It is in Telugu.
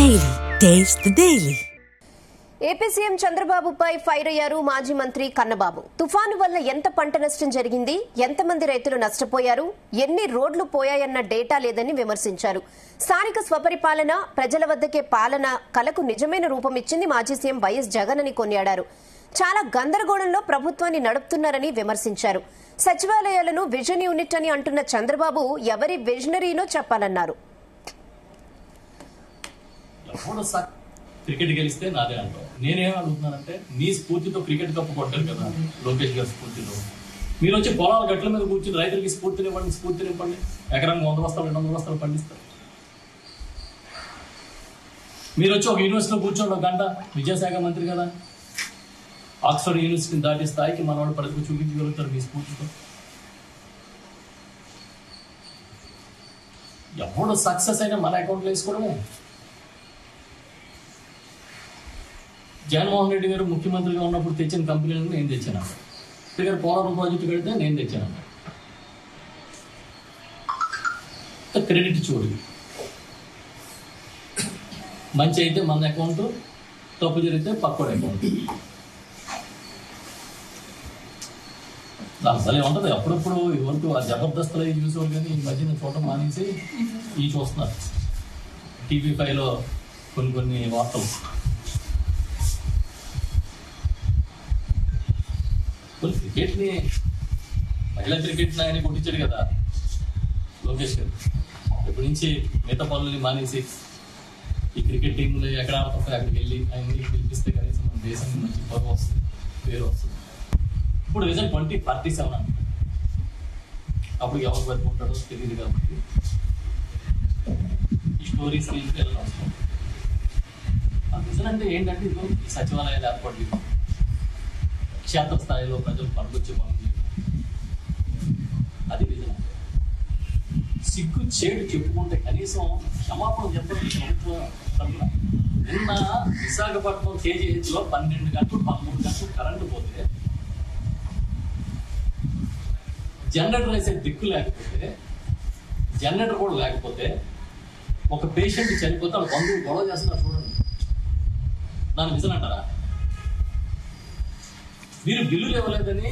Daily taste the daily. AP CM చంద్రబాబుపై ఫైర్ అయ్యారు మాజీ మంత్రి కన్నబాబు. తుఫాను వల్ల ఎంత పంట నష్టం జరిగింది, ఎంతమంది రైతులు నష్టపోయారు, ఎన్ని రోడ్లు పోయాయన్న డేటా లేదని విమర్శించారు. స్థానిక స్వపరిపాలన, ప్రజల వద్దకే పాలన కలకు నిజమైన రూపం ఇచ్చింది మాజీ సీఎం వైఎస్ జగన్ అని కొనియాడారు. చాలా గందరగోళంలో ప్రభుత్వాన్ని నడుపుతున్నారని విమర్శించారు. సచివాలయాలను విజన్ యూనిట్ అని అంటున్న చంద్రబాబు ఎవరి విజనరీనో చెప్పాలన్నారు. క్రికెట్ గెలిస్తే నాదే అంటావు. నేనేం అడుగుతున్నానంటే, నీ స్ఫూర్తితో క్రికెట్ కప్పు కొట్టారు కదా లోకేష్ గారి స్ఫూర్తితో. మీరు వచ్చి పొలాల గట్ల మీద కూర్చుని రైతులకి స్ఫూర్తినివ్వండి. ఎకరానికి 100 బస్తాలు 200 బస్తాలు పండిస్తారు. మీరు వచ్చి ఒక యూనివర్సిటీలో కూర్చోండి ఒక గంట. విద్యాశాఖ మంత్రి కదా, ఆక్స్ఫర్డ్ యూనివర్సిటీని దాటి స్థాయికి మన వాళ్ళు ప్రతిభ చూపించగలుగుతారు మీ స్ఫూర్తితో. ఎవడు సక్సెస్ అయినా మన అకౌంట్లో వేసుకోవడమే. జగన్మోహన్ రెడ్డి గారు ముఖ్యమంత్రిగా ఉన్నప్పుడు తెచ్చిన కంపెనీలను నేను తెచ్చాను. గారు పోలవరం ప్రాజెక్టు కడితే నేను తెచ్చాను. క్రెడిట్ చూడు. మంచి అయితే మన అకౌంట్, తప్పు జరిగితే పక్కోడి అకౌంట్. అసలు ఏముంటుంది, అప్పుడప్పుడు ఎవరికి ఆ జబర్దస్తులు అవి చూసేవాళ్ళు, కానీ ఈ మధ్యన చూడటం మానేసి ఇవి చూస్తున్నారు. TV5లో కొన్ని వార్తలు. క్రికెట్ని, మహిళా క్రికెట్ ఆయన కొట్టించాడు కదా లోకేష్ గారు. ఇప్పటి నుంచి మిగతా పనులని మానేసి ఈ క్రికెట్ టీంలో ఎక్కడ ఆడతాం అక్కడికి వెళ్ళి ఆయన్ని పిలిపిస్తే కనీసం మన దేశానికి మంచి పరువు వస్తుంది, పేరు వస్తుంది. ఇప్పుడు రిజల్ట్ 2047 అంట. అప్పుడు ఎవరు బతుకుంటాడో తెలియదు కాబట్టి ఈ స్టోరీస్ వెళ్ళడం అవసరం. ఆ విజన్ అంటే ఏంటంటే, ఇదిగో ఈ సచివాలయాలు ఏర్పాటు చేయడం, క్షేత్రస్థాయిలో ప్రజలు పనికొచ్చే పనులు చేయడం, అది విజన్. సిగ్గు చేటు చెప్పుకుంటే కనీసం క్షమాపణ చెప్పడం ప్రభుత్వం తరఫున. నిన్న విశాఖపట్నం KGHలో 12 గంటలు 13 గంటలు కరెంటు పోతే, జనరేటర్ వేసే దిక్కు లేకపోతే, జనరేటర్ కూడా లేకపోతే, ఒక పేషెంట్ చనిపోతే వాళ్ళు బంధువులు గొడవ చేస్తున్నారు చూడండి. దాని విజన్ అంటారా? మీరు బిల్లులు ఇవ్వలేదని